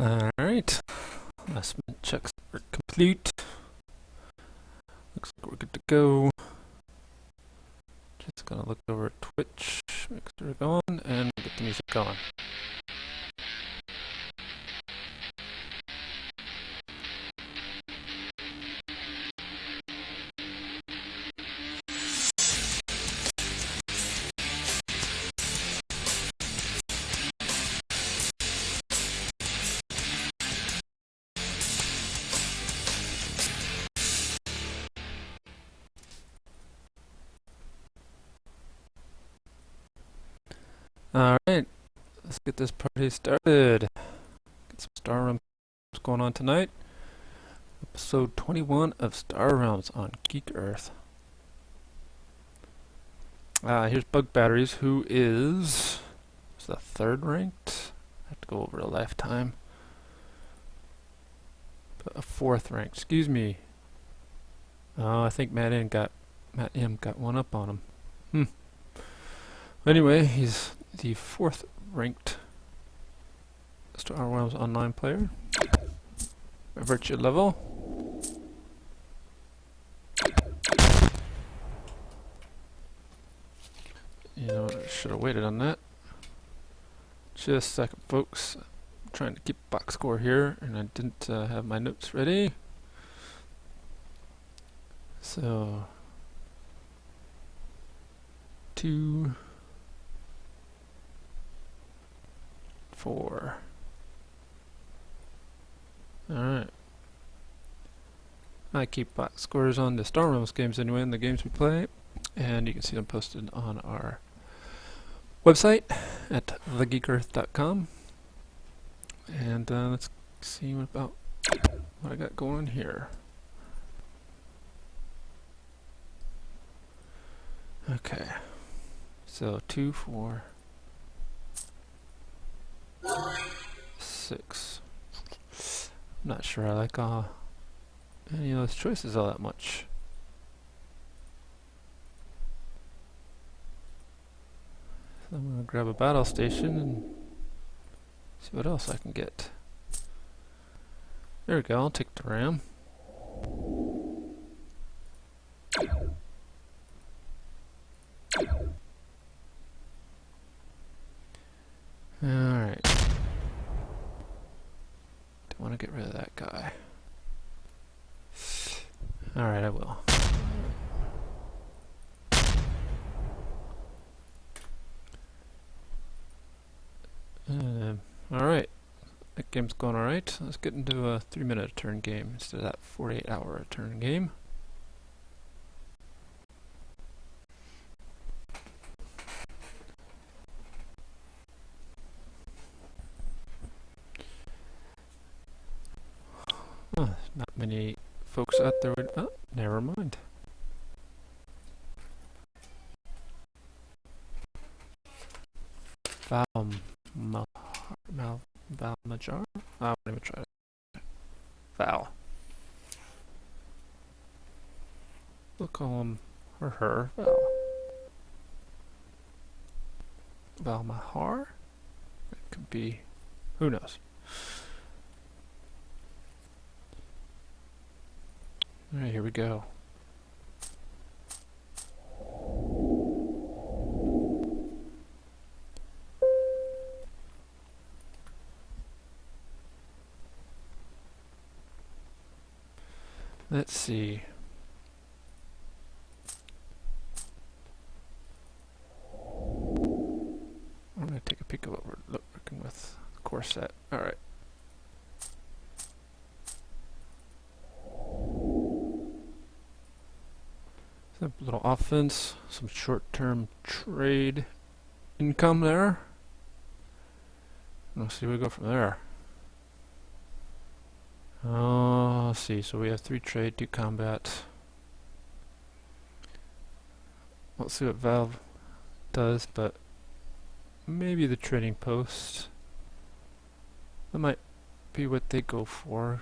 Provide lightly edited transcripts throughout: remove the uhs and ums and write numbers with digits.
Alright, last minute checks are complete. Looks like we're good to go. Just gonna look over at Twitch, make sure we're going, and get the music going. Alright, let's get this party started. Get some Star Realms going on tonight. Episode 21 of Star Realms on Geek Earth. Here's Bug Batteries, who is the third ranked. I have to go over a lifetime. But a fourth ranked, excuse me. Oh, I think Matt M got one up on him. Anyway, he's the fourth ranked Star Wars Online player. Virtue level. You know, I should have waited on that. Just a second, folks. I'm trying to keep box score here, and I didn't have my notes ready. So, 2, 4. Alright. I keep box scores on the Star Realms games anyway, in the games we play, and you can see them posted on our website at thegeekearth.com. And let's see what I got going here. Okay, so 2, 4, 6. I'm not sure I like any of those choices all that much. So I'm going to grab a battle station and see what else I can get. There we go, I'll take the ram. Alright. Don't want to get rid of that guy. Alright, I will. Alright. That game's going alright. Let's get into a 3-minute turn game instead of that 48-hour turn game. Not many folks out there would... Oh, never mind. Valmajar? I won't even try it. Val. We'll call him or her. Val. Valmahar? It could be... Who knows? Alright, here we go. Let's see. I'm going to take a peek at what we're working with. Core set. Alright. A little offense, some short-term trade income there. Let's see where we go from there. Let's see, so we have 3 trade, 2 combat. Let's see what Valve does, but maybe the trading post. That might be what they go for.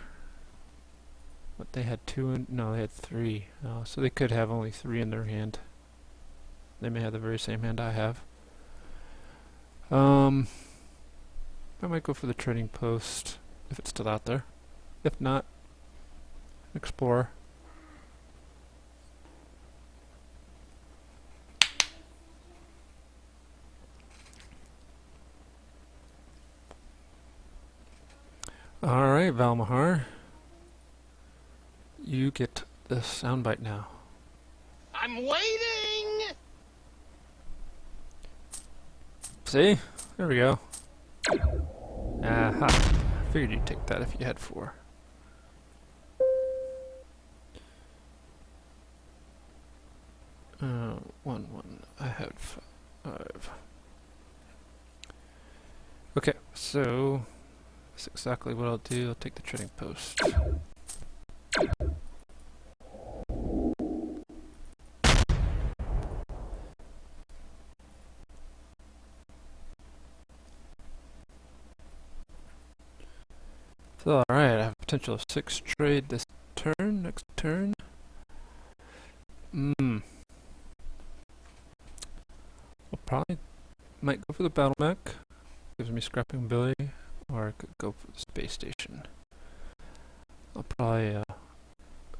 But they had 2 and no, they had 3. So they could have only 3 in their hand. They may have the very same hand I have. I might go for the trading post. if it's still out there. If not, explore. Alright, Valmahar. You get the soundbite now. I'm waiting! See? There we go. Aha. I figured you'd take that if you had 4. One. I had 5. Okay, so that's exactly what I'll do. I'll take the trading post. So, alright, I have a potential of 6 trade this turn, next turn. We'll probably might go for the battle mech. Gives me scrapping ability, or I could go for the space station. I'll probably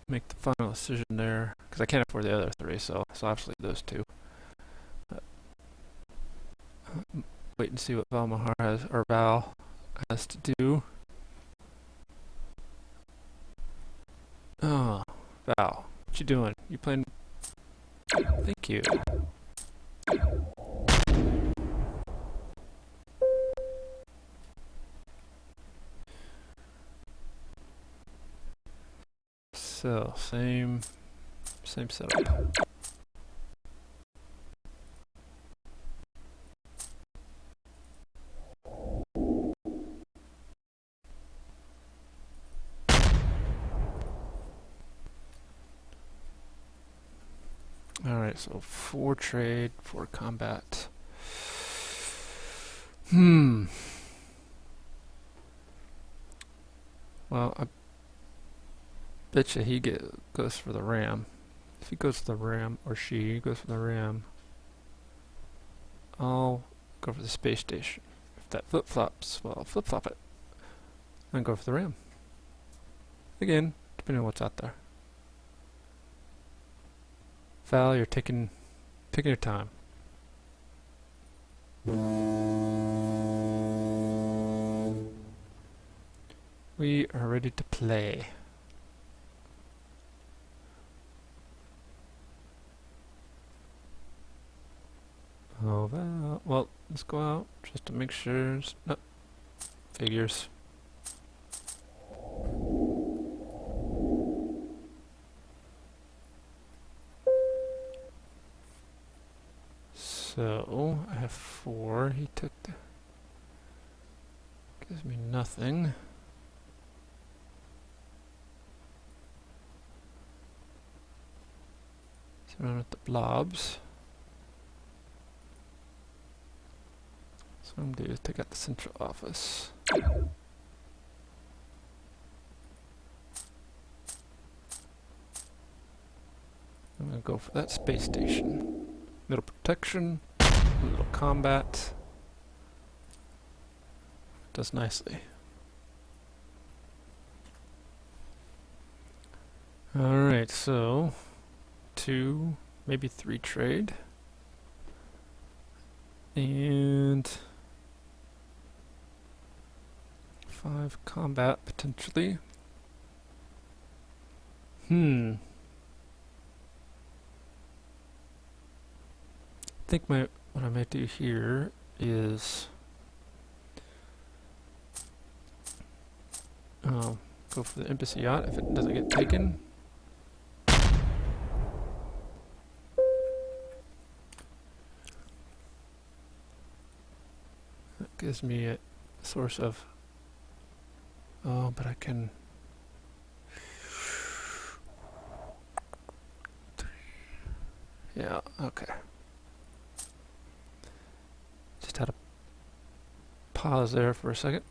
make the final decision there, because I can't afford the other 3, so obviously those 2. Wait and see what Valmahar has, or Val has to do. Oh, Val, what you doing? You playing? Thank you. So, same setup. Alright, so 4 trade, 4 combat. Well, I betcha he goes for the ram. If he goes for the ram, or she goes for the ram, I'll go for the space station. If that flip-flops, well, I'll flip-flop it. And go for the ram. Again, depending on what's out there. Val, you're taking your time. We are ready to play. Oh, Val. Well, let's go out just to make sure. No, figures. So, I have 4. He took the... Gives me nothing. Surround with the blobs. So what I'm going to do is take out the central office. I'm going to go for that space station. Little protection, a little combat. Does nicely. Alright, so 2, maybe 3 trade. And 5 combat potentially. I think what I might do here is go for the embassy yacht if it doesn't get taken. That gives me a source of... Oh, but I can... Yeah, okay. Just had to pause there for a second.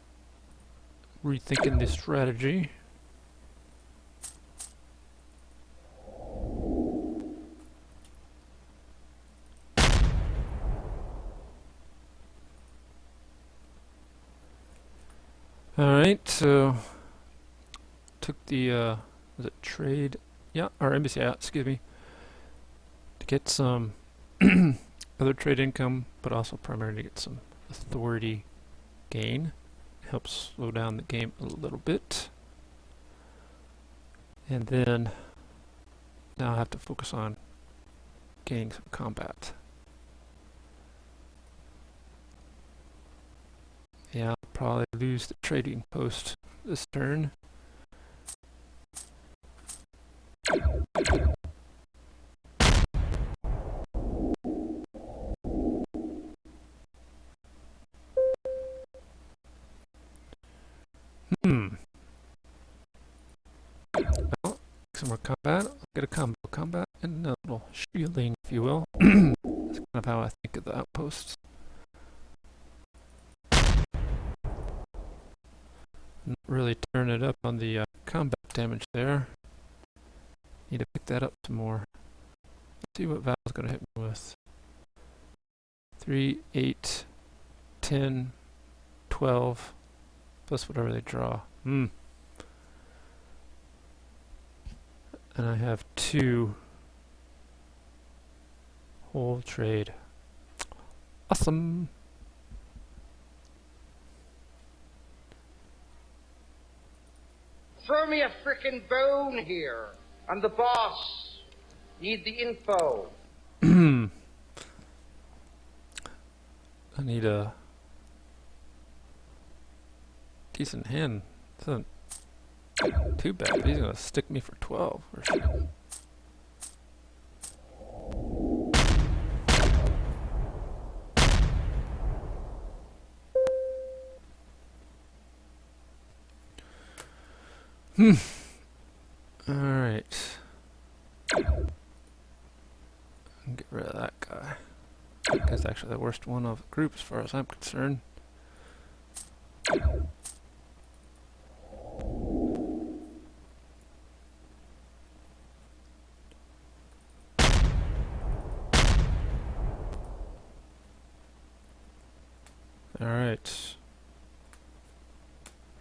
Rethinking the strategy. Alright, so took the was it trade? Yeah, or embassy out. Excuse me, to get some other trade income, but also primarily to get some authority gain. Helps slow down the game a little bit. And then now I have to focus on gaining some combat. Yeah, I'll probably lose the trading post this turn. Well, some more combat. I'll get a combo combat and a little shielding, if you will. That's kind of how I think of the outposts. Not really turn it up on the combat damage there. Need to pick that up some more. Let's see what Val's going to hit me with. 3, 8, 10, 12, plus whatever they draw. And I have 2 whole trade. Awesome! Throw me a frickin' bone here. I'm the boss. Need the info. I need a decent hand. This isn't too bad. He's gonna stick me for 12 or something. Alright. Get rid of that guy. That guy's actually the worst one of the group as far as I'm concerned. Alright.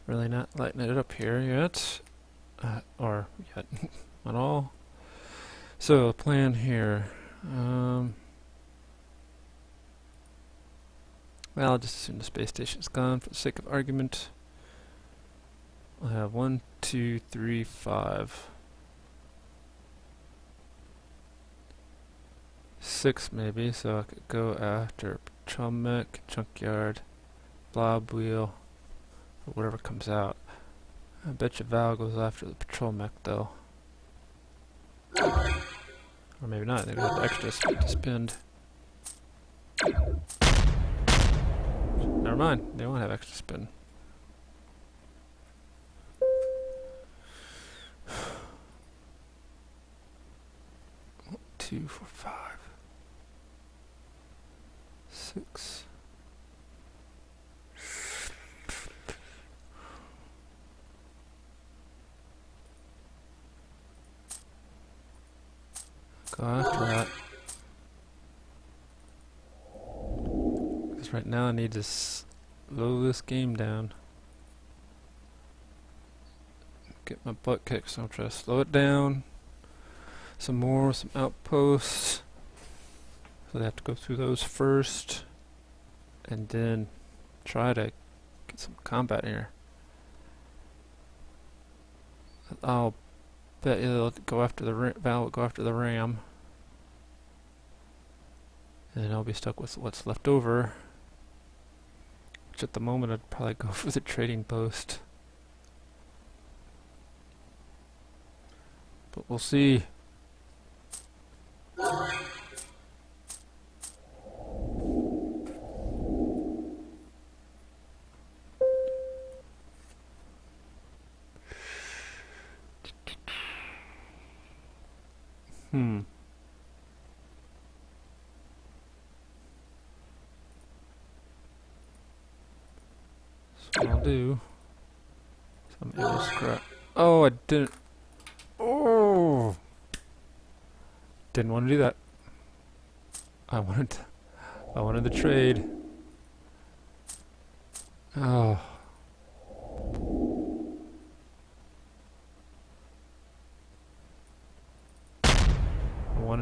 Really not lighting it up here yet. Or yet at all. So, the plan here. Well, I'll just assume the space station's gone for the sake of argument. I'll have 1, 2, 3, 5. 6 maybe, so I could go after patrol mech, junkyard, blob wheel, or whatever comes out. I bet you Val goes after the patrol mech though. Or maybe not, they have extras to spend. Never mind, they won't have extra spin. Two, 4, 5, 6. Go after that. Because right now I need to slow this game down. Get my butt kicked, so I'll try to slow it down. Some more, some outposts. So they have to go through those first. And then try to get some combat here. I'll bet they'll go after the Val will go after the ram. And then I'll be stuck with what's left over. Which at the moment I'd probably go for the trading post. But we'll see. So I'll do some arrow scrap. Oh, I didn't. Oh, didn't want to do that. I wanted the trade. Oh.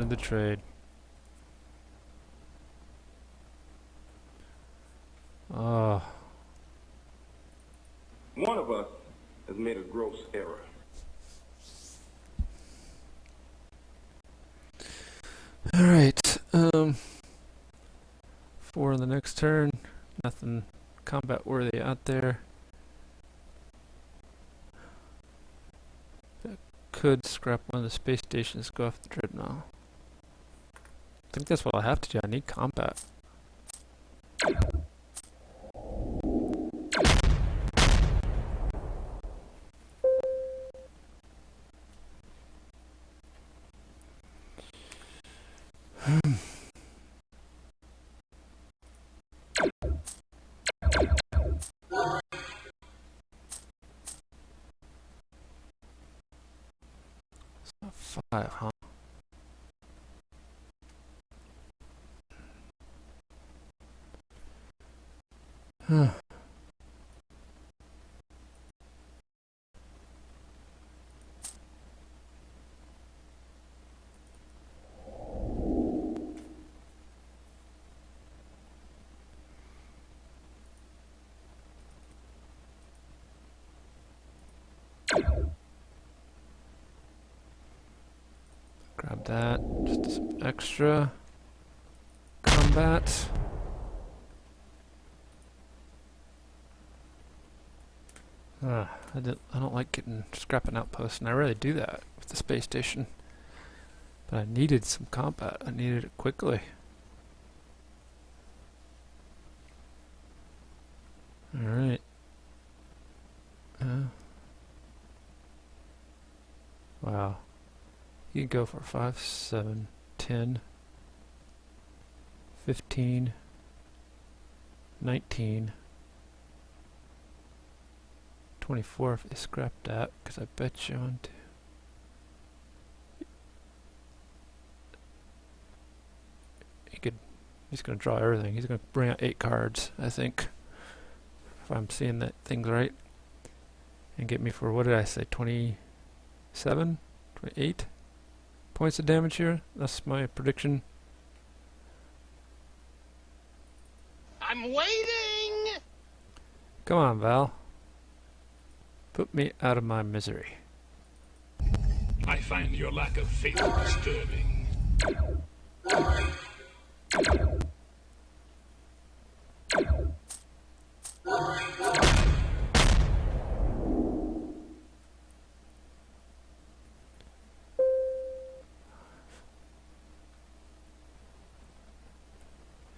wanted the trade. Oh. One of us has made a gross error. Alright, 4 on the next turn. Nothing combat worthy out there. Could scrap one of the space stations, go off the dreadnought. I think that's what I have to do. I need combat. So 5, huh? Huh. Grab that. Just some extra combat. I don't like getting scrapping outposts, and I rarely do that with the space station. But I needed some combat. I needed it quickly. Alright. Wow. You can go for 5, 7, 10, 15, 19, 24 if they scrap that, because I bet you on to. He's going to draw everything. He's going to bring out 8 cards, I think. If I'm seeing that things right. And get me for, what did I say, 27? 28 points of damage here? That's my prediction. I'm waiting! Come on, Val. Put me out of my misery. I find your lack of faith disturbing.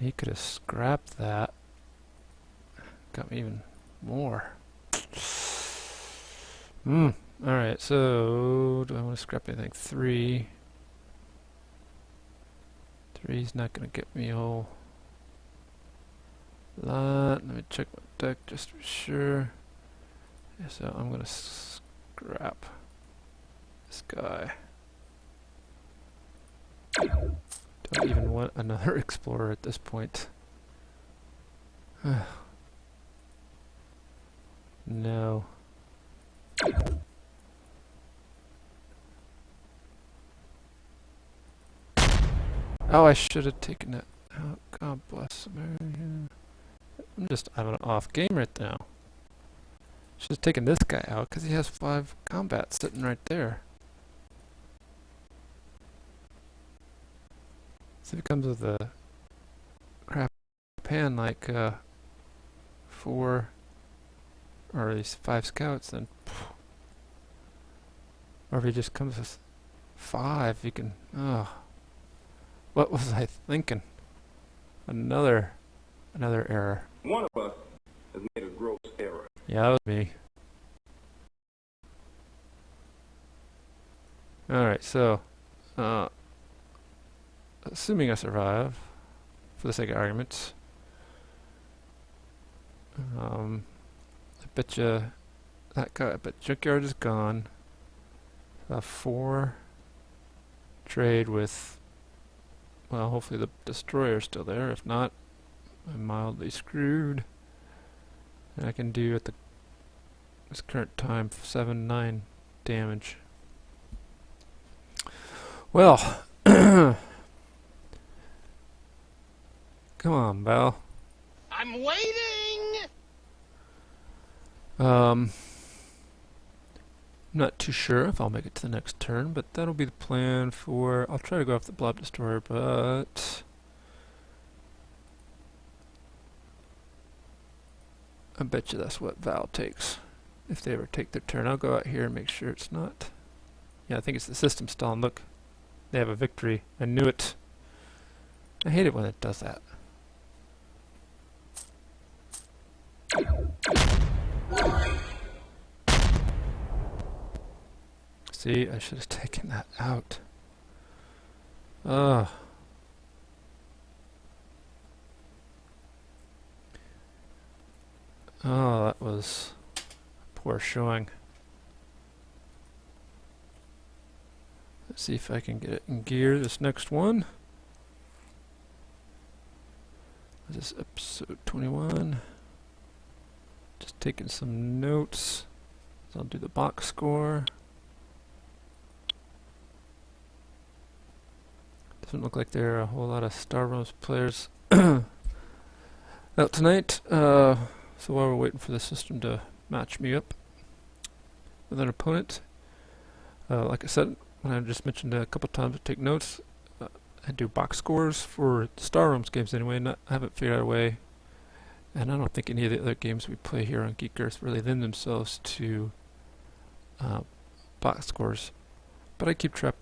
He could have scrapped that. Got me even more. Alright, so do I want to scrap anything? 3. 3's not going to get me a whole lot. Let me check my deck just to be sure. Yeah, so I'm going to scrap this guy. Don't even want another explorer at this point. No. Oh, I should have taken it out. God bless America. I'm just having an off game right now. Should have taken this guy out because he has 5 combat sitting right there. So if it comes with a crap pan like 4 or at least 5 scouts, then or if he just comes with 5, you can. Oh, what was I thinking? Another error. One of us has made a gross error. Yeah, that was me. Alright, so assuming I survive, for the sake of arguments, I bet you that guy, but Junkyard is gone. 4 trade with, well, hopefully the Destroyer's still there. If not, I'm mildly screwed. And I can do at this current time 7, 9 damage. Well, Come on, Val. I'm waiting! I'm not too sure if I'll make it to the next turn, but that'll be the plan for... I'll try to go off the Blob Destroyer, but... I bet you that's what Val takes. If they ever take their turn. I'll go out here and make sure it's not... Yeah, I think it's the system stalling. Look, they have a victory. I knew it. I hate it when it does that. See, I should have taken that out. Ugh. Oh, that was poor showing. Let's see if I can get it in gear, this next one. This is episode 21. Just taking some notes. So I'll do the box score. Doesn't look like there are a whole lot of Star Wars players out tonight. So while we're waiting for the system to match me up with an opponent, like I said, when I just mentioned a couple times to take notes, I do box scores for Star Realms games anyway. I haven't figured out a way, and I don't think any of the other games we play here on Geek Earth really lend themselves to box scores. But I keep track,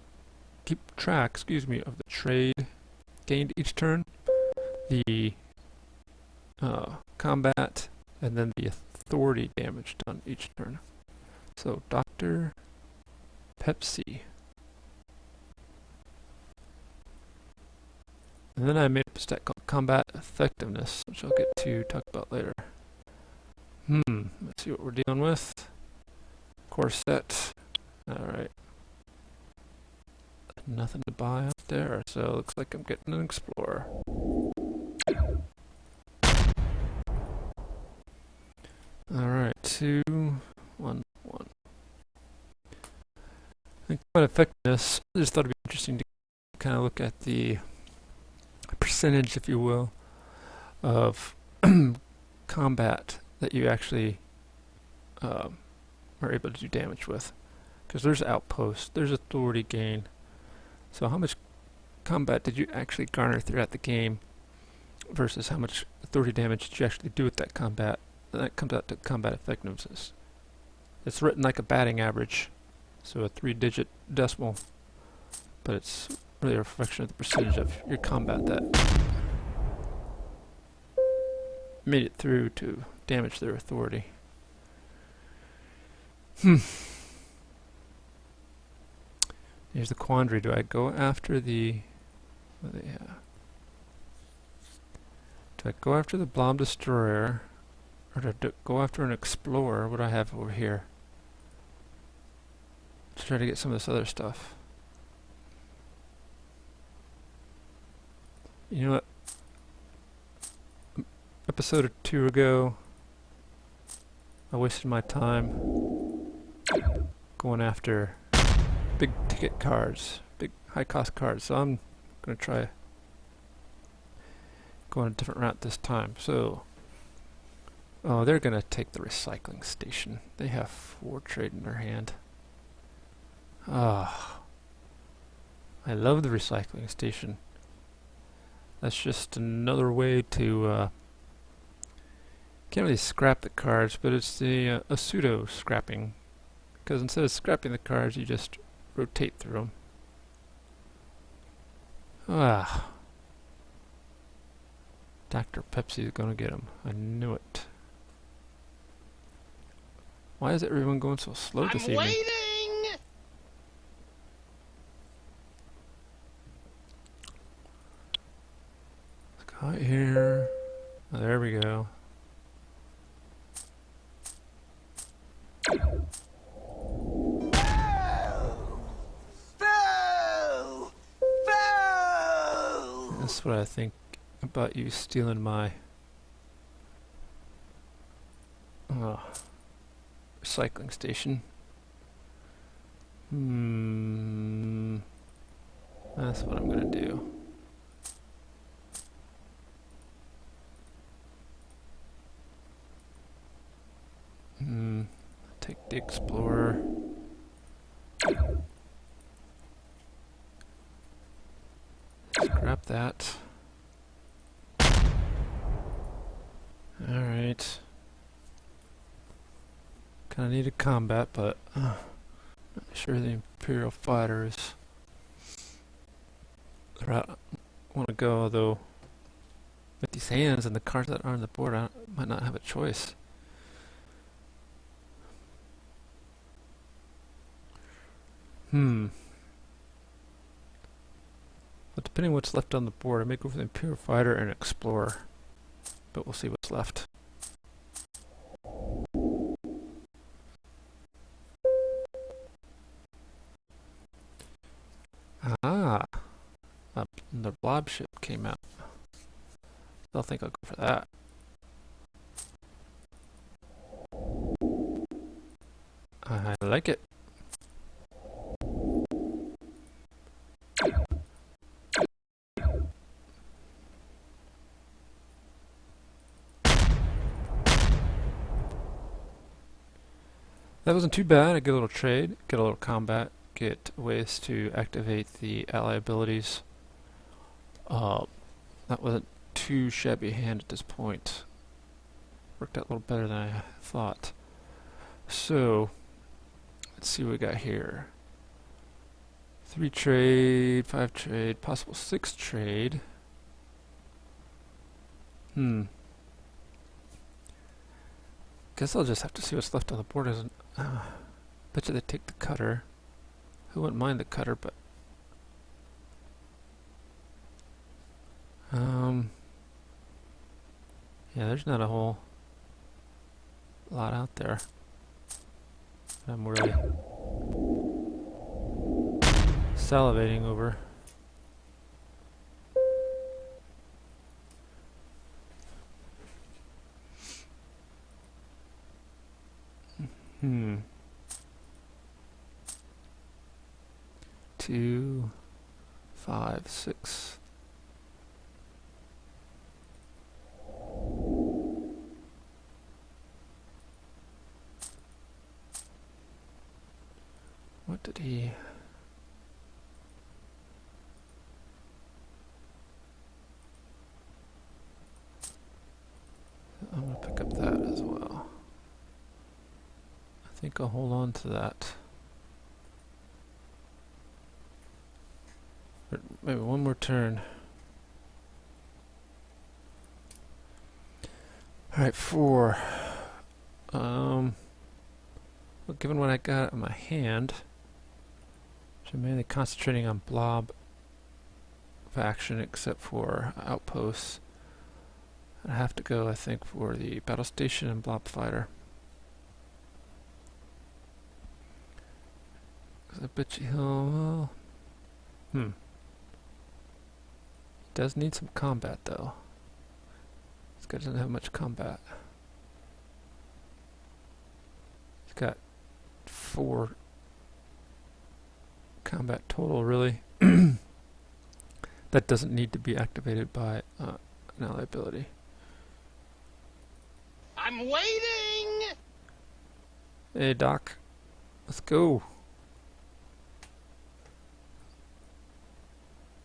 of the trade gained each turn, the combat, and then the authority damage done each turn. So Dr. Pepsi. And then I made up a stat called Combat Effectiveness, which I'll get to talk about later. Let's see what we're dealing with. Corset. Alright. Nothing to buy out there, so it looks like I'm getting an Explorer. Alright, 2, 1, 1. And combat effectiveness, I just thought it'd be interesting to kind of look at the percentage, if you will, of combat that you actually are able to do damage with. Because there's outposts, there's authority gain. So how much combat did you actually garner throughout the game versus how much authority damage did you actually do with that combat? And that comes out to combat effectiveness. It's written like a batting average, so a 3-digit decimal, but it's really a reflection of the percentage of your combat that made it through to damage their authority. Here's the quandary. Do I go after the... What do they have? Do I go after the Blob Destroyer, or do I go after an Explorer? What do I have over here? To try to get some of this other stuff. You know what? Episode or 2 ago, I wasted my time going after big ticket cards, big high cost cards. So I'm going to try going a different route this time. So, oh, they're going to take the recycling station. They have 4 trade in their hand. Ah, I love the recycling station. That's just another way to can't really scrap the cards, but it's the a pseudo scrapping, because instead of scrapping the cards, you just rotate through them. Ah, Dr. Pepsi is gonna get him. I knew it. Why is everyone going so slow this evening? I'm waiting! Let's go out here. Oh, there we go. That's what I think about you stealing my recycling station. That's what I'm gonna do. Take the Explorer. Scrap that. Alright. Kinda needed combat, but not sure the Imperial fighter is the route I want to go, although with these hands and the cards that are on the board, I might not have a choice. But depending on what's left on the board, I may go for the Imperial fighter and Explorer. But we'll see what's left. Ah! The blob ship came out. Still think I'll go for that. I like it. That wasn't too bad. I get a little trade, get a little combat, get ways to activate the ally abilities. That wasn't too shabby a hand at this point. Worked out a little better than I thought. So, let's see what we got here. 3 trade, 5 trade, possible 6 trade. Guess I'll just have to see what's left on the board. Bet you they take the cutter. Who wouldn't mind the cutter, but yeah, there's not a whole lot out there that I'm really salivating over. Two, 5, 6. What did he... I'm going to pick up that as well. I think I'll hold on to that. Or maybe one more turn. Alright, 4. Well, given what I got in my hand, which I'm mainly concentrating on blob faction except for outposts, I have to go, I think, for the battle station and blob fighter. I bet you he'll... Does need some combat, though. This guy doesn't have much combat. He's got 4 combat total, really. That doesn't need to be activated by an ally ability. I'm waiting! Hey, Doc. Let's go.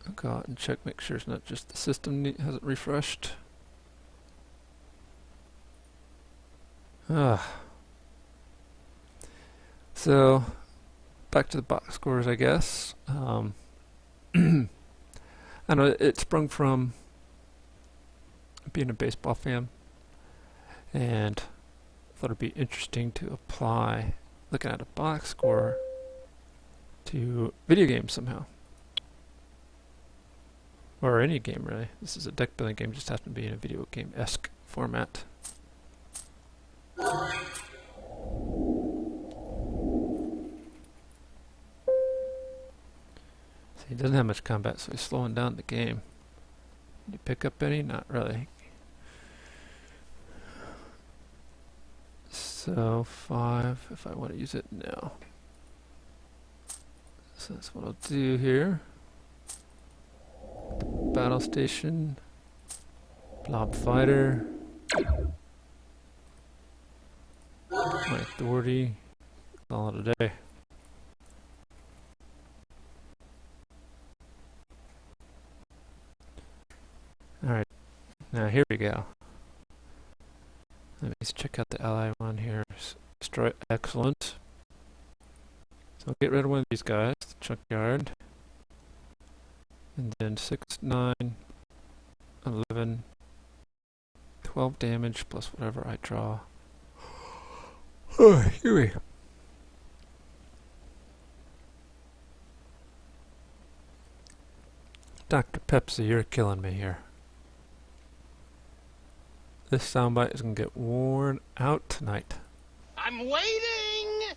I'll go out and check, make sure it's not just the system hasn't refreshed. So, back to the box scores, I guess. I know it sprung from being a baseball fan, and thought it'd be interesting to apply looking at a box score to video games somehow. Or any game, really. This is a deck building game, just happens to be in a video game-esque format. So he doesn't have much combat, so he's slowing down the game. Did you pick up any? Not really. So 5, if I want to use it now. So that's what I'll do here. battle station. Blob fighter. My authority. Call it a day. Alright, now here we go. Let me just check out the ally one here. Destroy, excellent. So I'll get rid of one of these guys, the junkyard. And then 6, 9, 11, 12 damage plus whatever I draw. Oh, Huey. Dr. Pepsi, you're killing me here. This soundbite is gonna get worn out tonight. I'm waiting!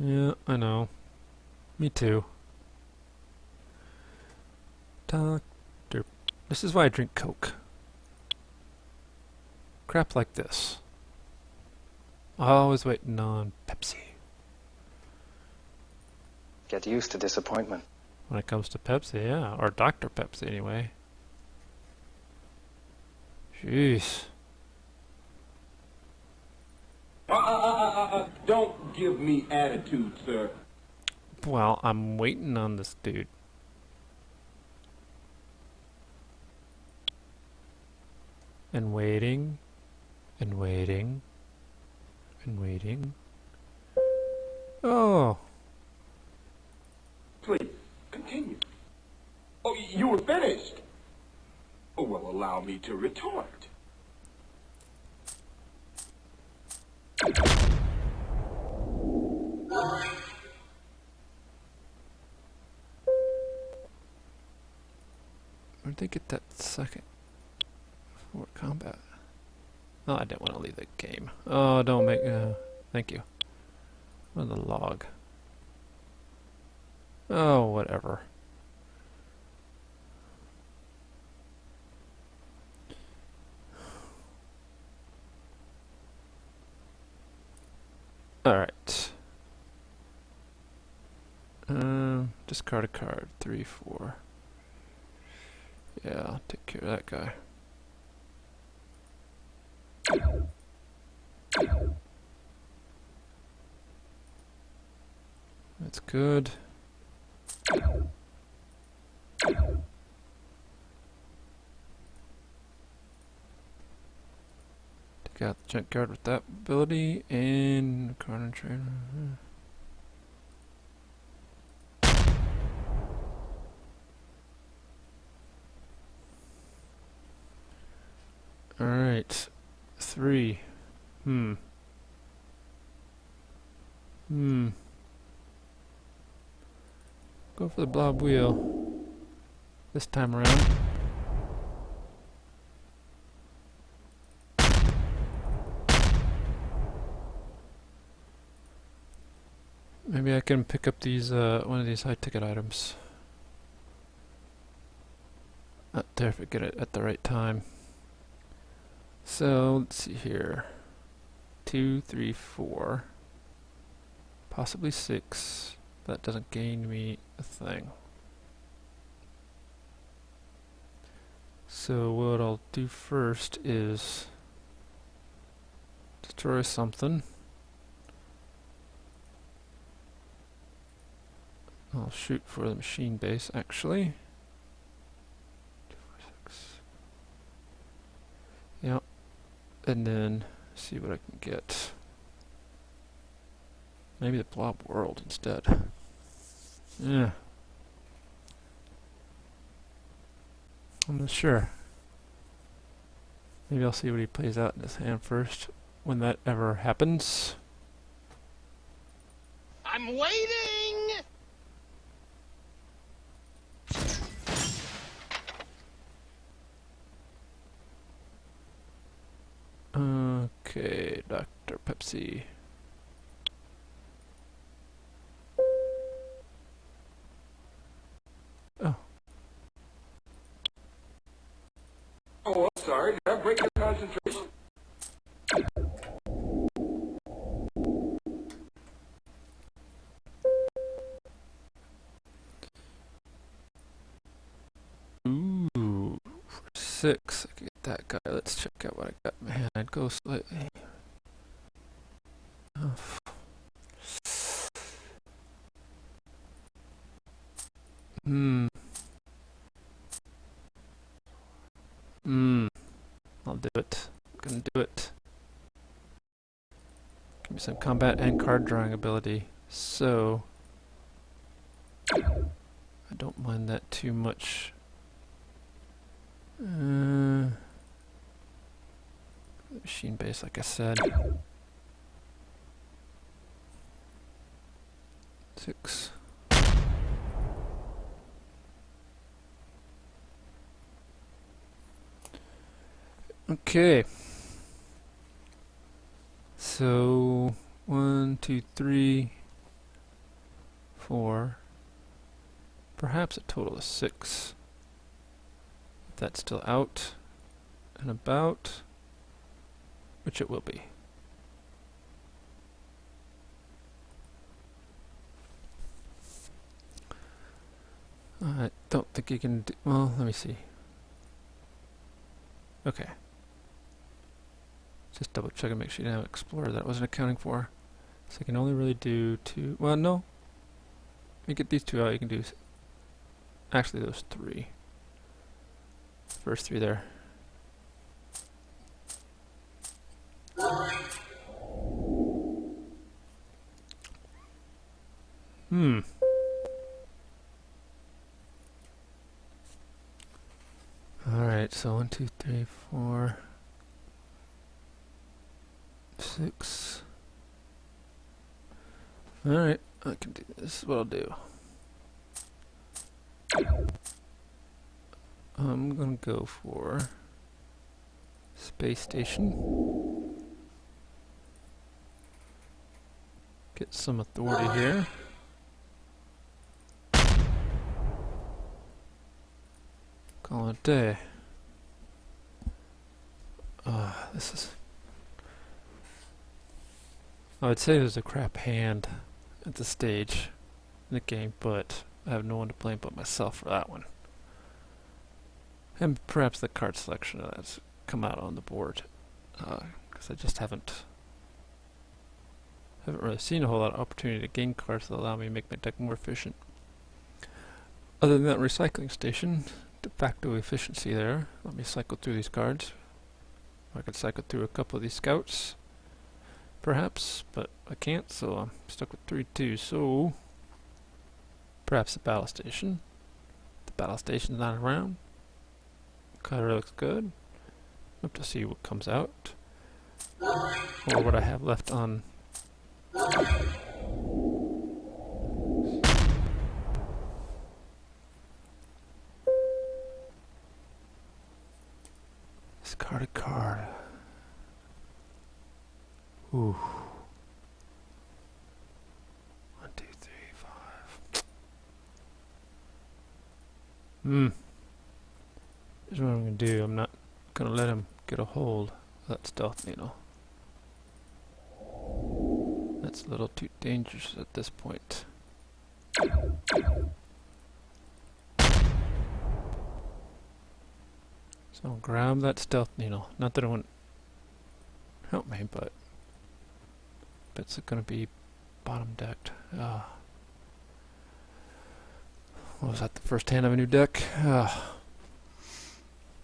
Yeah, I know. Me too. Doctor. This is why I drink Coke. Crap like this. Always waiting on Pepsi. Get used to disappointment. When it comes to Pepsi, yeah. Or Dr. Pepsi, anyway. Jeez. Don't give me attitude, sir. Well, I'm waiting on this dude. And waiting. And waiting. And waiting. Oh. Please, continue. Oh, you were finished. Oh, well, allow me to retort. Where'd they get that second for combat? Oh, I didn't want to leave the game. Oh, don't make... thank you. What the log? Oh, whatever. Alright. Discard a card. 3, 4. Yeah, I'll take care of that guy. That's good. Take out the junkyard with that ability and Carter Trainer. Alright. 3. Go for the blob wheel this time around. Maybe I can pick up these one of these high ticket items. Not there if I get it at the right time. So let's see here. 2, 3, 4. Possibly 6. That doesn't gain me a thing. So what I'll do first is destroy something. I'll shoot for the machine base actually. 2, 4, 6. Yep. And then see what I can get. Maybe the blob world instead. Yeah. I'm not sure. Maybe I'll see what he plays out in his hand first, when that ever happens. I'm waiting! Okay, Dr. Pepsi. Oh. Oh, I'm sorry. Did I break your concentration? 6. I can get that guy. Let's check out what I got. Man, I'd go slightly. Oh. Hmm. Hmm. I'll do it. I'm gonna do it. Give me some combat and card drawing ability. So I don't mind that too much. Machine base, like I said. 6. Okay. So 1, 2, 3, 4. Perhaps a total of 6. If that's still out and about, which it will be. I don't think you can do, well, let me see. Okay. Just double check and make sure you didn't have Explorer that I wasn't accounting for. So I can only really do 2, well no. You get these 2 out, you can do, actually those 3. First 3 there. Hmm. Alright, so 1, 2, 3, 4, 6. Alright, I can do this. This is what I'll do. I'm gonna go for space station. Get some authority here. Call it a day. This is... I would say there's a crap hand at the stage in the game, but I have no one to blame but myself for that one. And perhaps the card selection that's come out on the board, because I just haven't really seen a whole lot of opportunity to gain cards that allow me to make my deck more efficient. Other than that recycling station, de facto efficiency there. Let me cycle through these cards. I could cycle through a couple of these scouts, perhaps, but I can't, so I'm stuck with 3-2. So perhaps the battle station. The battle station's not around. Color looks good. Hope to see what comes out, or what I have left on. Discarded card. Ooh. 1, 2, 3, 5. Here's what I'm gonna do. I'm not gonna let him get a hold of that stealth needle. That's a little too dangerous at this point. So I'll grab that stealth needle. Not that it wouldn't help me, but it's gonna be bottom decked. What was that, the first hand of a new deck?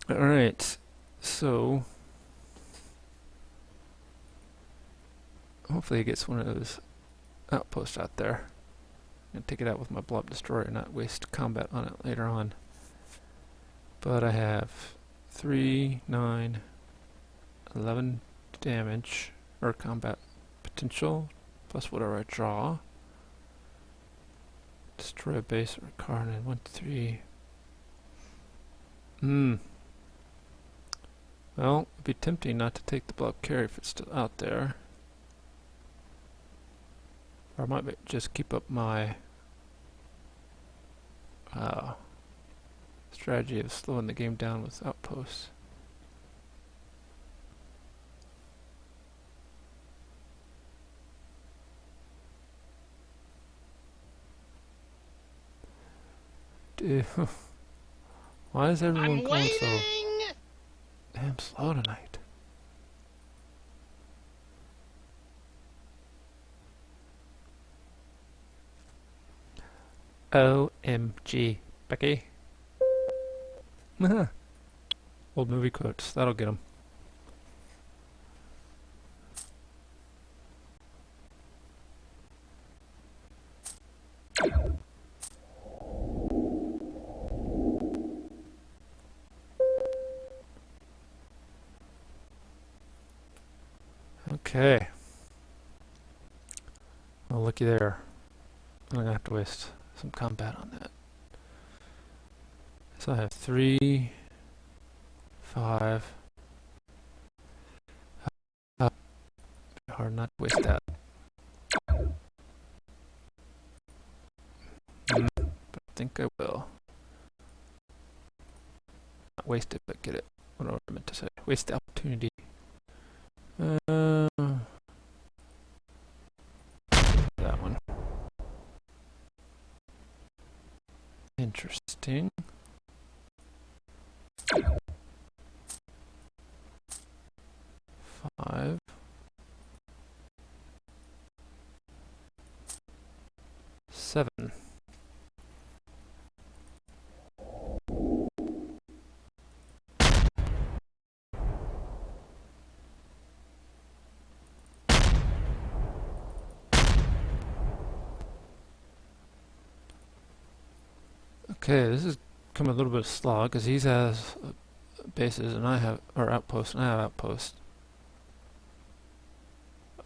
Alright, so hopefully he gets one of those outposts out there. I'm gonna take it out with my blob destroyer, not waste combat on it later on. But I have 3, 9, 11 damage, or combat potential, plus whatever I draw. Destroy a base or a card, and 1, 3. Well, it'd be tempting not to take the blob carry if it's still out there. Or I might just keep up my strategy of slowing the game down with outposts. Dude, why is everyone I'm going so... waiting! damn slow tonight. OMG, Becky. Old movie quotes, that'll get 'em. Okay. Well, looky there. I'm gonna have to waste some combat on that. So I have 3, 5. Hard not to waste that. But I think I will. Not waste it, but get it. What I meant to say. Waste the opportunity. That one. Interesting. Five. Seven. Okay, this is become a little bit of slog because he has bases and I have, or outposts, and I have outposts.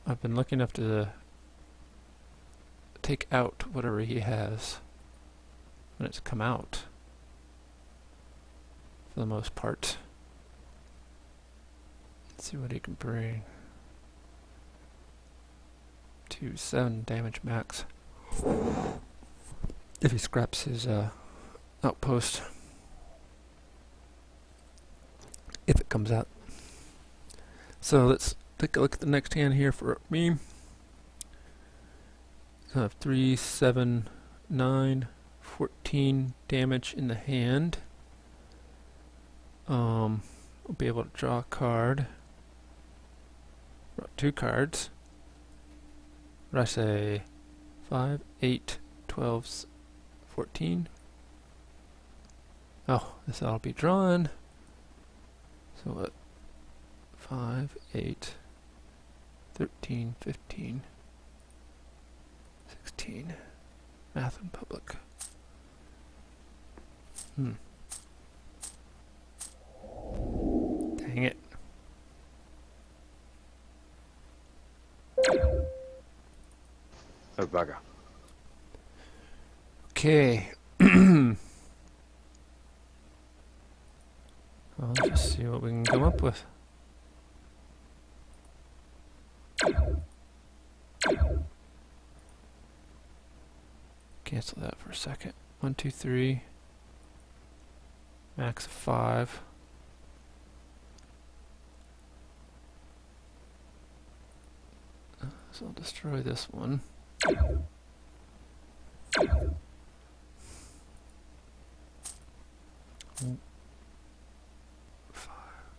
I've been lucky enough to take out whatever he has when it's come out, for the most part. Let's see what he can bring. 7 damage max. If he scraps his outpost. If it comes out. So let's take a look at the next hand here for me. So I have 3, 7, 9, 14 damage in the hand. I'll be able to draw a card. Draw 2 cards. What did I say? 5, 8, 12, 14. Oh, this ought to be drawn. So what? 5, 8, 13, 15, 16. Math in public. Dang it. Oh, bugger. Okay. I'll just see what we can come up with. Cancel that for a second. 1, 2, 3. Max of 5. So I'll destroy this one.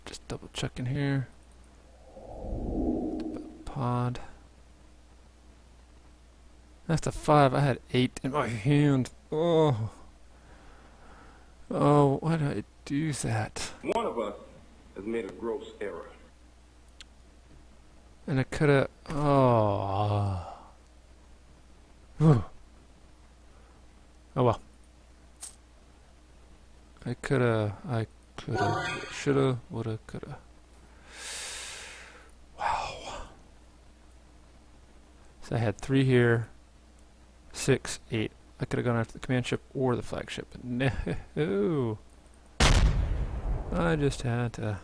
Just double checking here. Pod. That's a 5. I had 8 in my hand. Oh. Oh, why did I do that? One of us has made a gross error. And I could have. Oh. Whew. Oh well. I coulda, shoulda, woulda, coulda. Wow. So I had 3 here, 6, 8. I could have gone after the command ship or the flagship. No. I just had to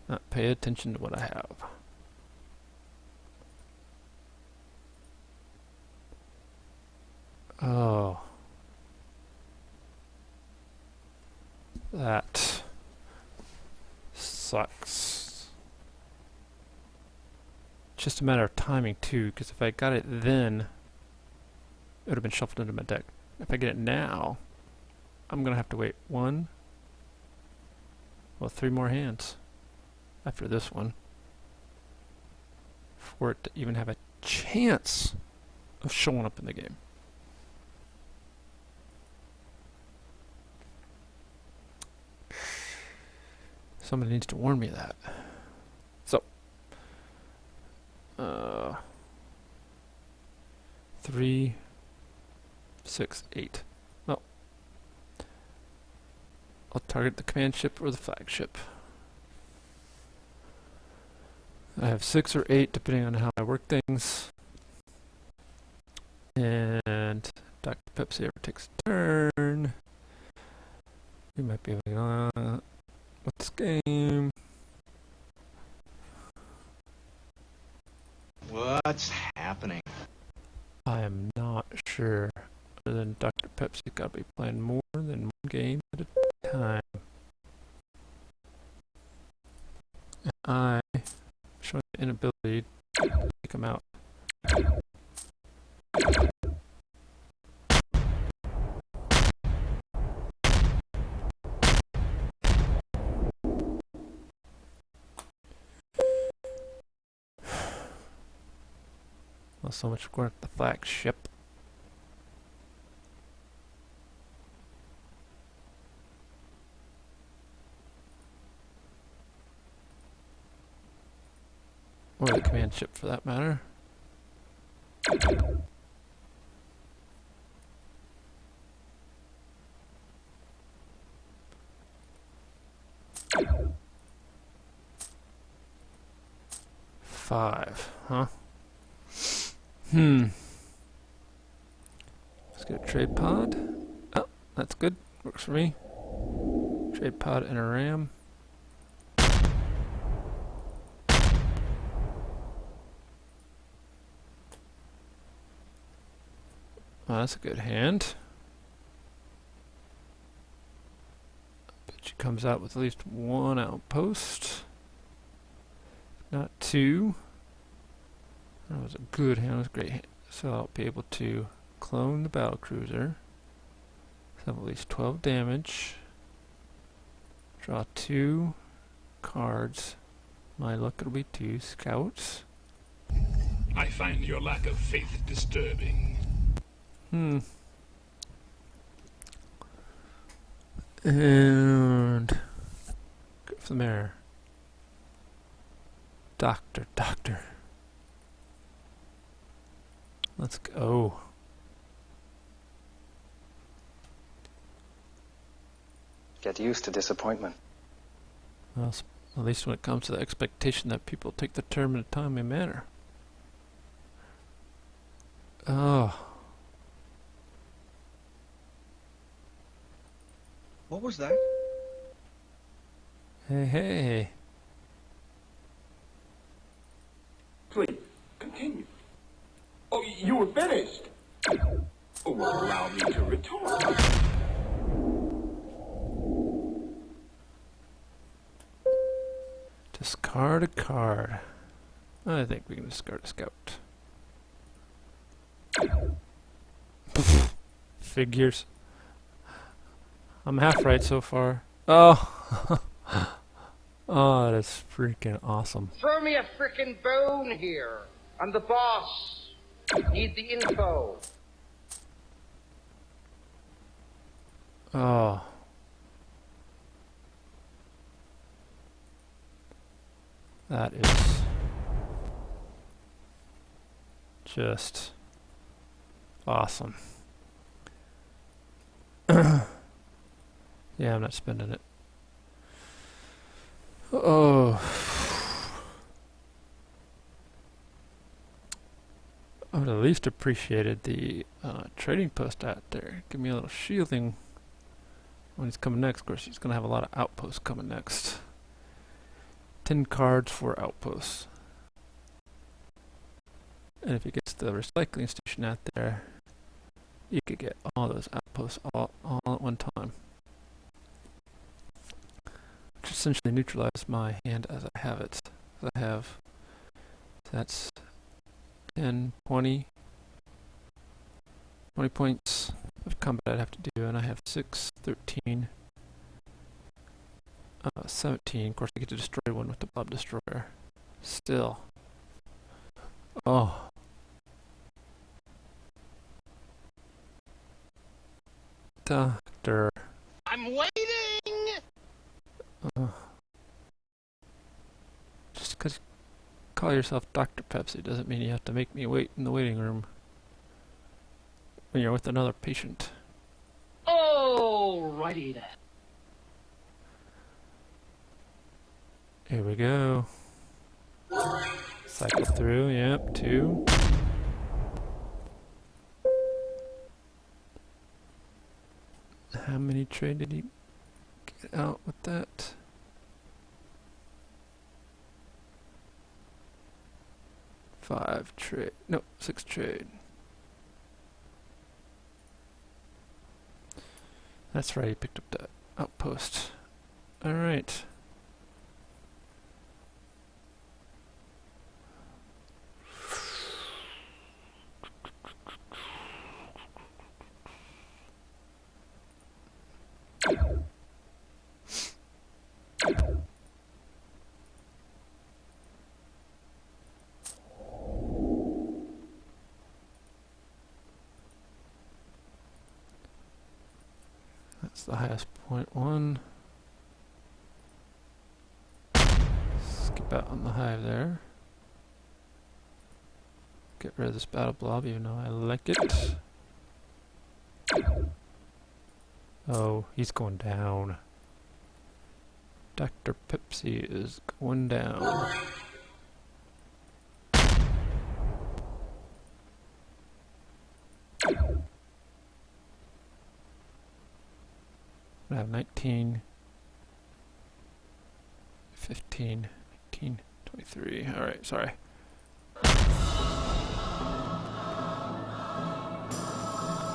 not pay attention to what I have. Oh. That sucks. Just a matter of timing too, because if I got it then, it would have been shuffled into my deck. If I get it now, I'm gonna have to wait 1, well, 3 more hands after this one for it to even have a chance of showing up in the game. Somebody needs to warn me of that. So, 3, 6, 8. Well, I'll target the command ship or the flagship. I have 6 or 8 depending on how I work things. And Dr. Pepsi ever takes a turn. We might be able to get on with this game. What's happening? I am not sure. Other than Dr. Pepsi's got to be playing more than one game at a time. I show the inability to take him out. Well, so much for the flagship. Or the command ship for that matter. Five, huh? Let's get a trade pod. Oh, that's good. Works for me. Trade pod and a ram. Oh, that's a good hand. Bet she comes out with at least 1 outpost. Not 2. That was a good hand. That was a great hand. So I'll be able to clone the battlecruiser. So at least 12 damage. Draw 2 cards. My luck will be 2 scouts. I find your lack of faith disturbing. And go from there. Doctor. Let's go. Get used to disappointment. Well, at least when it comes to the expectation that people take the term in a timely manner. Oh. What was that? Hey. Please, continue. Oh, you were finished. Oh, well, allow me to retort. Discard a card. I think we can discard a scout. Figures. I'm half right so far. Oh. Oh, that's freaking awesome. Throw me a frickin' bone here. I'm the boss. Need the info. Oh. That is just awesome. Yeah, I'm not spending it. Oh. I would at least appreciated the trading post out there. Give me a little shielding when he's coming next. Of course, he's going to have a lot of outposts coming next. 10 cards for outposts. And if he gets the recycling station out there, you could get all those outposts all at one time. Which essentially neutralizes my hand as I have it. I have, that's 10, 20 points of combat I'd have to do, and I have 6, 13, 17. Of course, I get to destroy one with the Blob Destroyer. Still. Oh. Doctor. I'm waiting! Just because you call yourself Dr. Pepsi doesn't mean you have to make me wait in the waiting room when you're with another patient. Alrighty then. Here we go. Cycle through, yep, 2. How many trade did he get out with that? Five trade. No, 6 trade. That's right, he picked up that outpost. Alright. That's the highest point 1. Skip out on the hive there. Get rid of this battle blob even though I like it. Oh, he's going down. Dr. Pepsi is going down. I have 19, 15, 19, 23. Alright, sorry.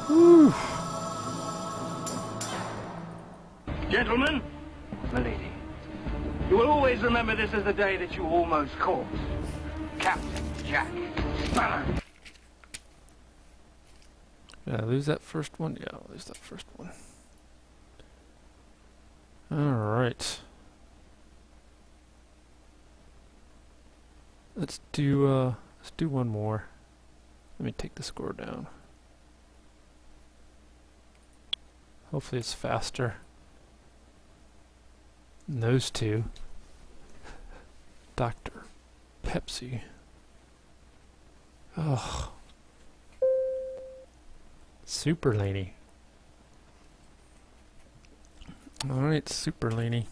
Whew. Gentlemen, Milady. you will always remember this as the day that you almost caught Captain Jack Sparrow. Did I lose that first one? Yeah, I'll lose that first one. Alright. Let's do one more. Let me take the score down. Hopefully it's faster than those two. Dr. Pepsi. Oh. Super Laney. Alright, Super Laney.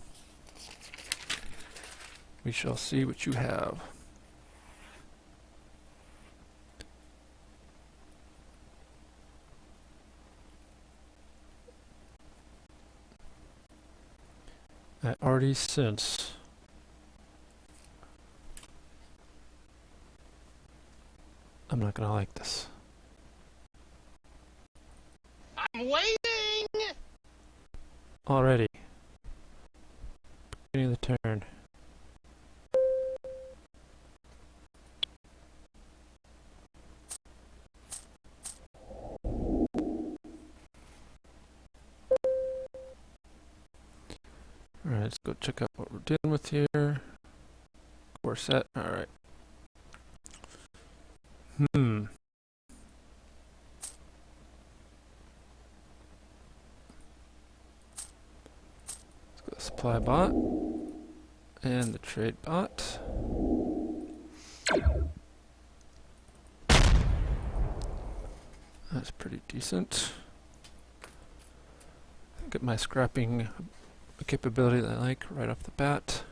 We shall see what you have. I already sense I'm not gonna like this. I'm waiting! Already. Beginning of the turn. Alright, let's go check out what we're dealing with here. Core set, alright. Let's go supply bot and the trade bot. That's pretty decent. Get my scrapping capability that I like right off the bat.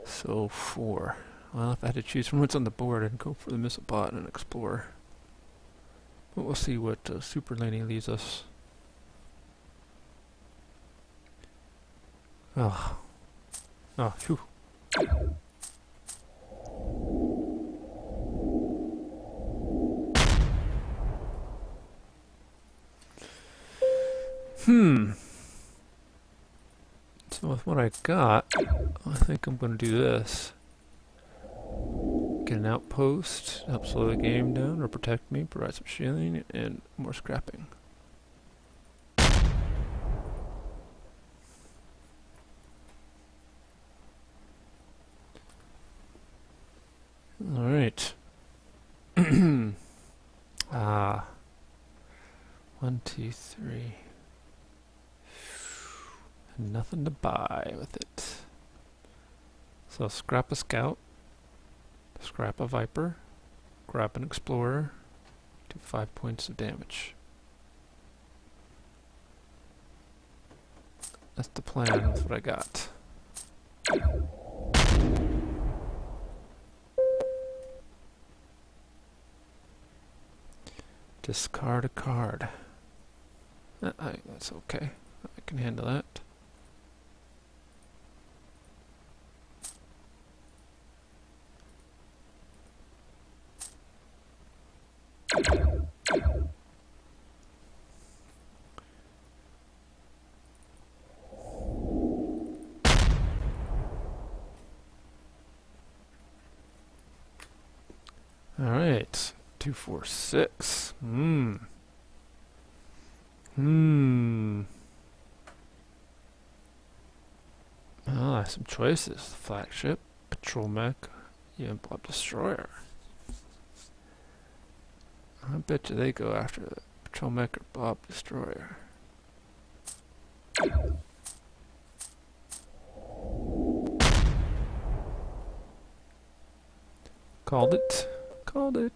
So 4. Well, if I had to choose from what's on the board, I'd go for the missile bot and explore. But we'll see what Super Laney leaves us. Oh. Oh, phew. So with what I got, I think I'm going to do this. Get an outpost, help slow the game down or protect me, provide some shielding, and more scrapping. T3. Nothing to buy with it. So scrap a scout, scrap a viper, grab an explorer, do 5 points of damage. That's the plan with what I got. Discard a card. That's okay. I can handle that. Alright. 2, 4, 6. Ah, some choices. Flagship, patrol mech, even blob destroyer. I bet you they go after the patrol mech or blob destroyer. Called it. Called it.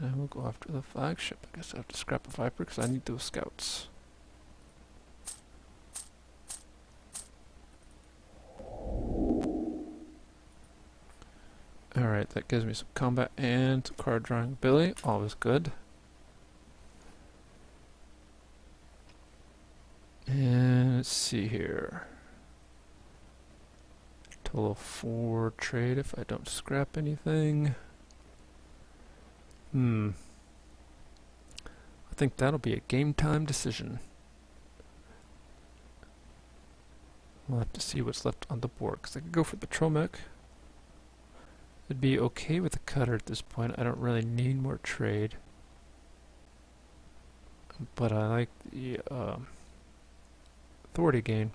And we'll go after the flagship. I guess I have to scrap a viper because I need those scouts. Alright, that gives me some combat and some card drawing ability. Always good. And let's see here. Total 4 trade if I don't scrap anything. I think that'll be a game time decision. We'll have to see what's left on the board, because I could go for the patrol mech. It'd be okay with a cutter at this point. I don't really need more trade. But I like the authority gain.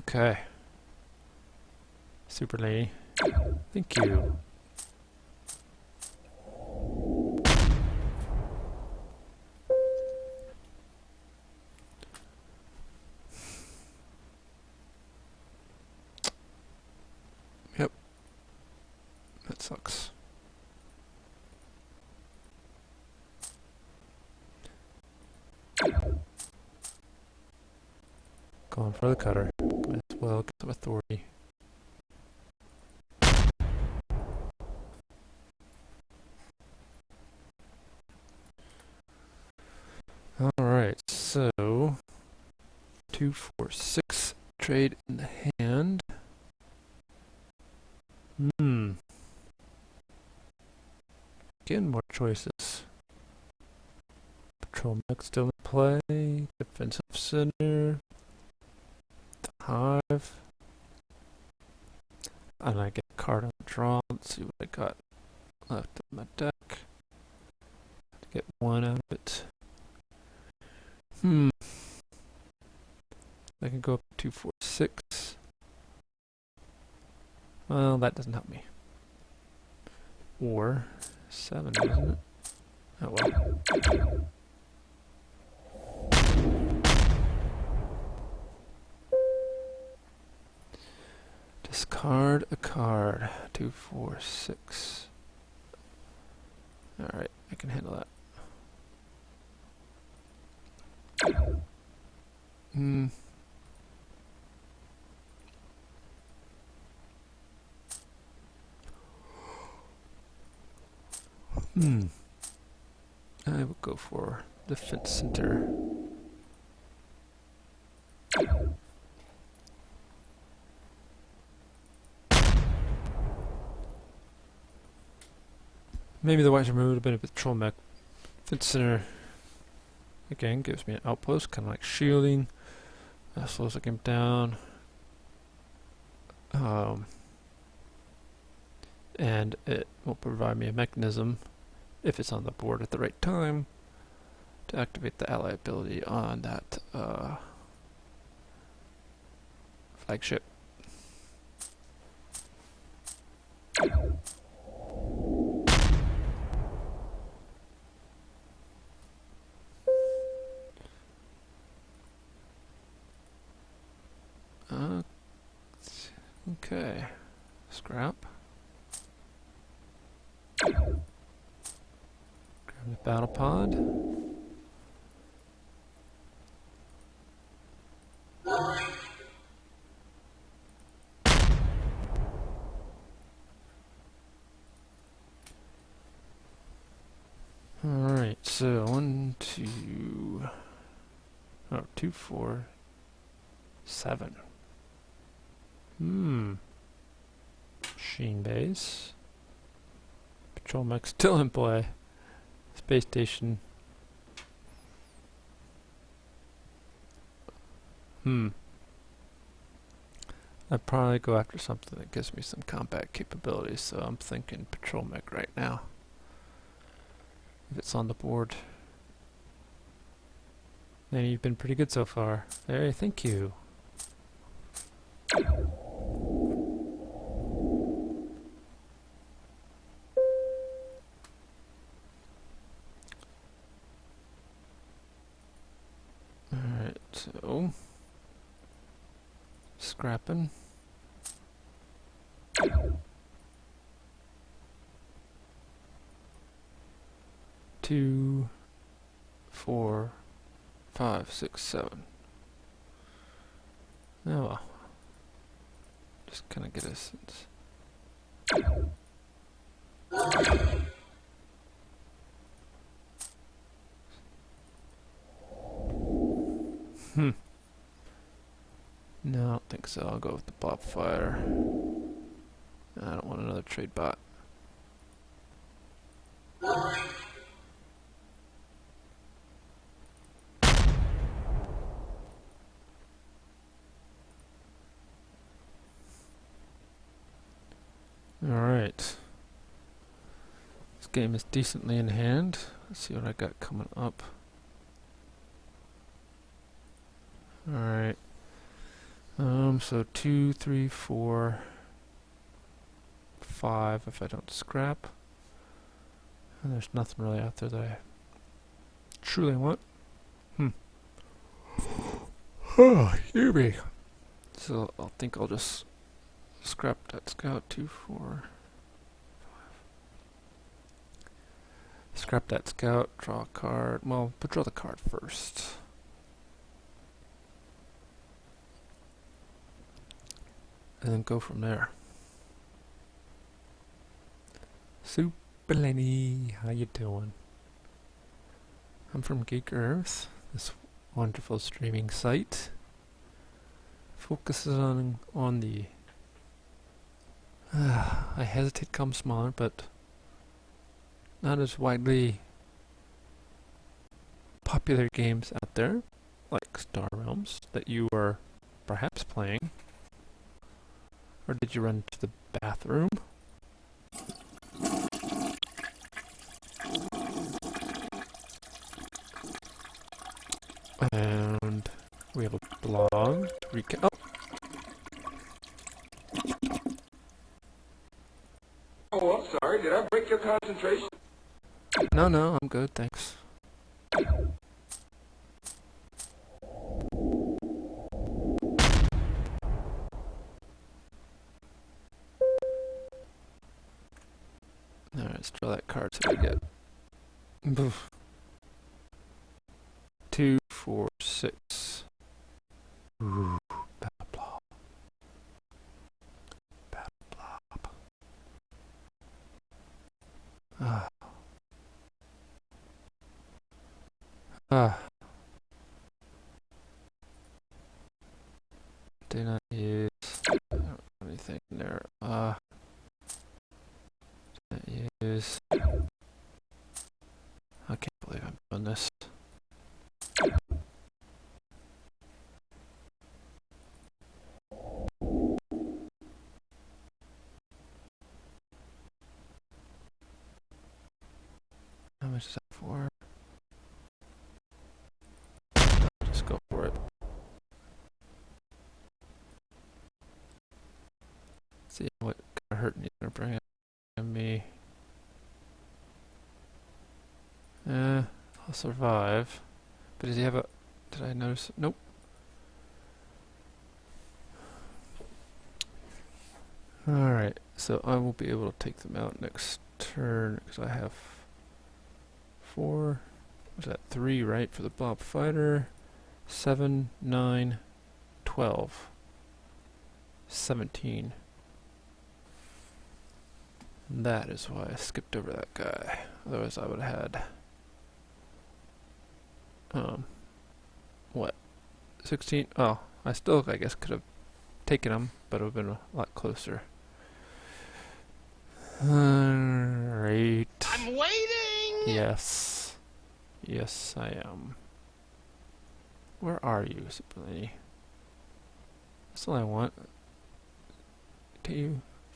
Okay. Super lady. Thank you. Yep. That sucks. Going for the cutter. Might as well get some authority. Alright, so 2, 4, 6 trade in the hand. Again, more choices. Patrol mech still in play. Defensive center. The hive. And I get a card on the draw. Let's see what I got left on my deck. To get one out of it. I can go up 2, 4, 6. Well, that doesn't help me. Or 7, isn't it? Oh well. Discard a card. 2, 4, 6. Alright, I can handle that. I will go for defense center. Maybe the wiser move would have been a patrol mech. Defense center again gives me an outpost, kind of like shielding. Slows the game down. And it will provide me a mechanism, if it's on the board at the right time, to activate the ally ability on that flagship. Okay. Scrap. Grab the battle pod. Alright, so 1, 2, 2, 4, 7. Machine base. Patrol mech still in play. Space station. I'd probably go after something that gives me some combat capabilities, so I'm thinking patrol mech right now. If it's on the board. And you've been pretty good so far. Hey, thank you. Alright, so scrapping. Two, 4, 5, 6, 7. Oh well. Just kind of get a sense. No, I don't think so. I'll go with the Bob Fire. I don't want another trade bot. Alright. This game is decently in hand. Let's see what I got coming up. Alright. So 2, 3, 4, 5 if I don't scrap. And there's nothing really out there that I truly want. Oh, excuse me. So I think I'll just scrap that scout. 2, 4, 5. Scrap that scout, draw a card. Well, but draw the card first. And then go from there. Super Lenny, how you doing? I'm from Geek Earth, this wonderful streaming site. Focuses on the I hesitate to come smaller, but not as widely popular games out there, like Star Realms, that you are perhaps playing. Or did you run to the bathroom? And we have a blog to recap. Oh, I'm sorry. Did I break your concentration? No, I'm good, thanks. Alright, let's draw that card so we get 2, 4, 6. Ooh, battle blob. Battle blob. Did not use. I don't have anything in there. Did not use. I can't believe I'm doing this. How much is that for? Just go for it. See what kind of hurt he's gonna bring on me. I'll survive. But does he have a... Did I notice? Nope. Alright, so I will be able to take them out next turn because I have 4. Was that 3, right, for the Blob Fighter? 7, 9, 12, 17. That is why I skipped over that guy. Otherwise I would have had, what, 16? Oh, I still, I guess, could have taken him, but it would have been a lot closer. Alright. I'm waiting! Yes. Yes, I am. Where are you, Superlady? That's all I want.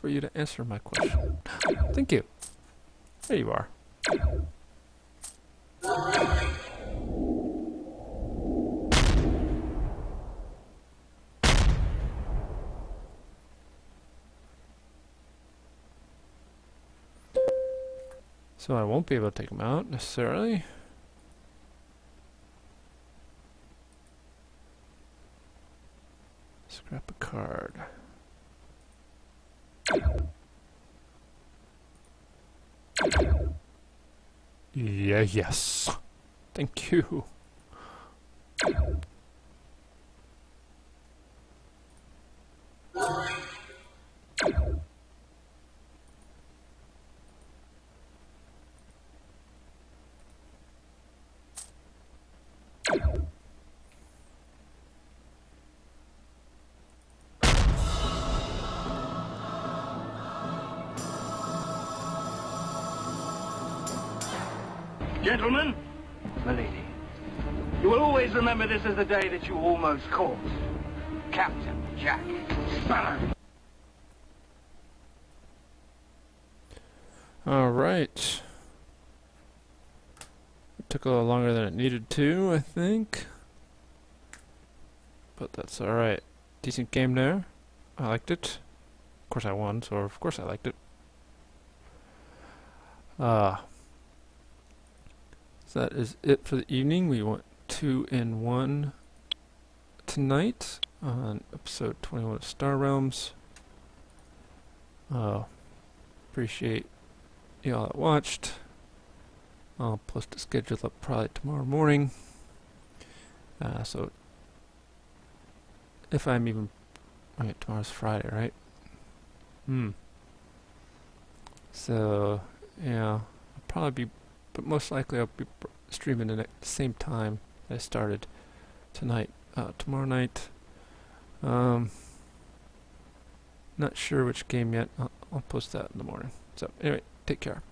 For you to answer my question. Thank you. There you are. So I won't be able to take them out necessarily. Scrap a card. Yeah, yes. Thank you. Gentlemen, Milady. you will always remember this as the day that you almost caught Captain Jack Sparrow. Alright. It took a little longer than it needed to, I think. But that's alright. Decent game there. I liked it. Of course I won, so of course I liked it. So that is it for the evening. We went 2 in 1 tonight on episode 21 of Star Realms. Appreciate you all that watched. I'll post a schedule up probably tomorrow morning. So if I'm even... Wait, tomorrow's Friday, right? So, yeah, I'll probably be... But most likely I'll be streaming at the same time that I started tonight. Tomorrow night. Not sure which game yet. I'll post that in the morning. So, anyway, take care.